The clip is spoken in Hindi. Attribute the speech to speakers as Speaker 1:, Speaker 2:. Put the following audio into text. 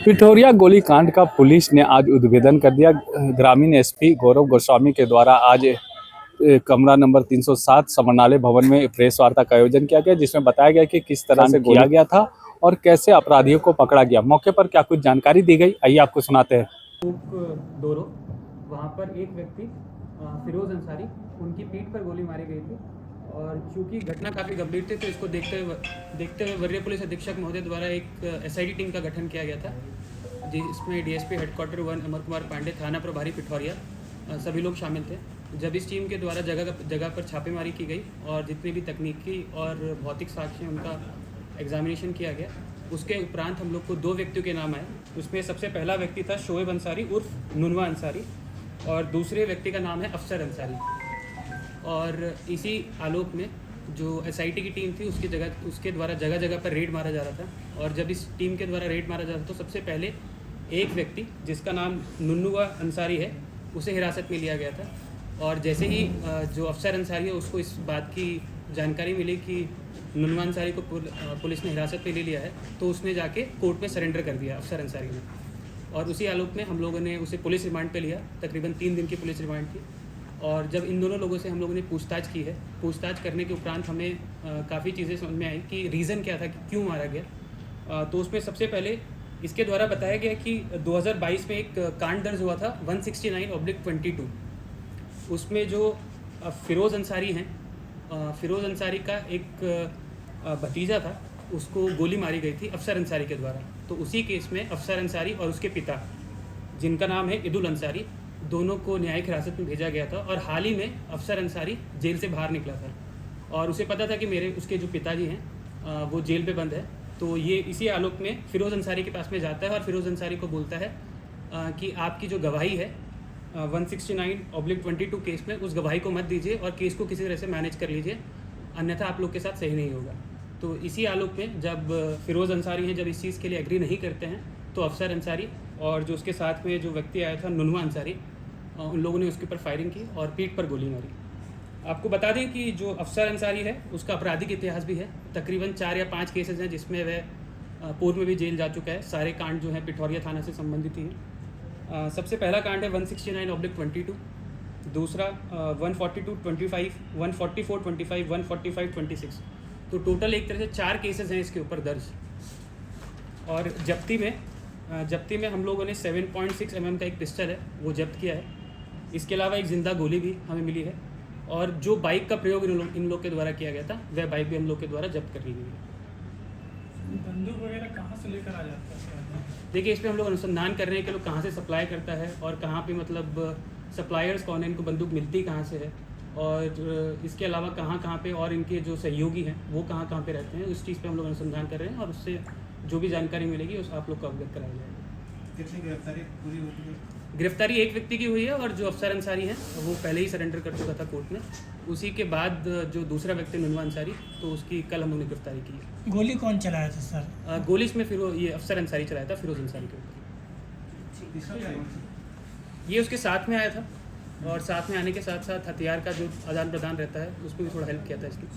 Speaker 1: पिठोरिया गोलीकांड का पुलिस ने आज उद्भेदन कर दिया। ग्रामीण एसपी गौरव गोस्वामी के द्वारा आज कमरा नंबर 307 समरनालय भवन में प्रेस वार्ता का आयोजन किया गया, जिसमें बताया गया कि किस तरह से किया गया था और कैसे अपराधियों को पकड़ा गया। मौके पर क्या कुछ जानकारी दी गई, आइए आपको सुनाते हैं।
Speaker 2: दोरो वहाँ पर एक व्यक्ति फिरोज अंसारी, उनकी पीठ पर गोली मारी गई थी और चूंकि घटना काफ़ी गंभीर थी तो इसको देखते हुए वरीय पुलिस अधीक्षक महोदय द्वारा एक एसआईटी टीम का गठन किया गया था, जिसमें डीएसपी हेडक्वार्टर 1 अमर कुमार पांडे, थाना प्रभारी पिठौरिया सभी लोग शामिल थे। जब इस टीम के द्वारा जगह पर छापेमारी की गई और जितनी भी तकनीकी और भौतिक साक्ष्य उनका एग्जामिनेशन किया गया, उसके उपरांत हम लोग को 2 व्यक्तियों के नाम आए। उसमें सबसे पहला व्यक्ति था शोएब अंसारी उर्फ नुनवा अंसारी और दूसरे व्यक्ति का नाम है अफसर अंसारी। और इसी आलोक में जो एसआईटी की टीम थी उसके द्वारा जगह जगह पर रेड मारा जा रहा था। और जब इस टीम के द्वारा रेड मारा जा रहा था तो सबसे पहले एक व्यक्ति जिसका नाम नुन्नुवा अंसारी है उसे हिरासत में लिया गया था। और जैसे ही जो अफसर अंसारी है उसको इस बात की जानकारी मिली कि नुन्नुवा अंसारी को पुलिस ने हिरासत में ले लिया है, तो उसने जाके कोर्ट में सरेंडर कर दिया अफसर अंसारी ने। और उसी आलोक में हम लोगों ने उसे पुलिस रिमांड पे लिया। तकरीबन 3 दिन की पुलिस रिमांड थी। और जब इन दोनों लोगों से हम लोगों ने पूछताछ की है, पूछताछ करने के उपरांत हमें काफ़ी चीज़ें समझ में आई कि रीज़न क्या था कि क्यों मारा गया। तो उसमें सबसे पहले इसके द्वारा बताया गया कि 2022 में एक कांड दर्ज हुआ था 169/22। उसमें जो फिरोज़ अंसारी हैं, फिरोज़ अंसारी का एक भतीजा था, उसको गोली मारी गई थी अफसर अंसारी के द्वारा। तो उसी केस में अफसर अंसारी और उसके पिता, जिनका नाम है इदुल अंसारी, दोनों को न्यायिक हिरासत में भेजा गया था। और हाल ही में अफसर अंसारी जेल से बाहर निकला था और उसे पता था कि उसके जो पिताजी हैं वो जेल पे बंद है। तो ये इसी आलोक में फिरोज़ अंसारी के पास में जाता है और फिरोज़ अंसारी को बोलता है कि आपकी जो गवाही है 169/22 केस में, उस गवाही को मत दीजिए और केस को किसी तरह से मैनेज कर लीजिए, अन्यथा आप लोग के साथ सही नहीं होगा। तो इसी आलोक में जब फिरोज़ अंसारी हैं, जब इस चीज़ के लिए एग्री नहीं करते हैं, तो अफसर अंसारी और जो उसके साथ में जो व्यक्ति आया था नुनवा अंसारी, उन लोगों ने उसके ऊपर फायरिंग की और पीठ पर गोली मारी। आपको बता दें कि जो अफसर अंसारी है उसका आपराधिक इतिहास भी है। तकरीबन 4 या 5 केसेस हैं जिसमें वह पूर्व में भी जेल जा चुका है। सारे कांड जो हैं पिठौरिया थाना से संबंधित ही हैं। सबसे पहला कांड है 169/22, दूसरा 142/25, 144/25, 145/26। तो टोटल एक तरह से 4 केसेस हैं इसके ऊपर दर्ज। और जब्ती में हम लोगों ने 7.6 mm का एक पिस्टल है वो जब्त किया है। इसके अलावा एक ज़िंदा गोली भी हमें मिली है और जो बाइक का प्रयोग इन लोग के द्वारा किया गया था वह बाइक भी हम लोग के द्वारा जब्त कर ली गई है।
Speaker 3: बंदूक वगैरह कहाँ से लेकर आ जाता है?
Speaker 2: देखिए, इस पर हम लोग अनुसंधान कर रहे हैं कि लोग कहाँ से सप्लाई करता है और कहाँ पे मतलब सप्लायर्स कौन है, इनको बंदूक मिलती कहाँ से है, और इसके अलावा कहाँ पे और इनके जो सहयोगी हैं वो कहाँ पे रहते हैं। उस चीज़ पे हम लोग अनुसंधान कर रहे हैं और उससे जो भी जानकारी मिलेगी उस आप लोग को अवगत कराया जाएगा।
Speaker 3: कितनी गिरफ्तारी पूरी हो चुकी है?
Speaker 2: गिरफ्तारी एक व्यक्ति की हुई है और जो अफसर अंसारी हैं वो पहले ही सरेंडर कर चुका था कोर्ट में। उसी के बाद जो दूसरा व्यक्ति नुनवा अंसारी, तो उसकी कल हम लोगों ने गिरफ्तारी की है।
Speaker 3: गोली कौन चलाया था सर?
Speaker 2: गोली इसमें फिर ये अफसर अंसारी चलाया था फिरोज अंसारी के ऊपर। ये उसके साथ में आया था और साथ में आने के साथ साथ हथियार का जो आदान प्रदान रहता है उसमें भी थोड़ा हेल्प किया था इसकी।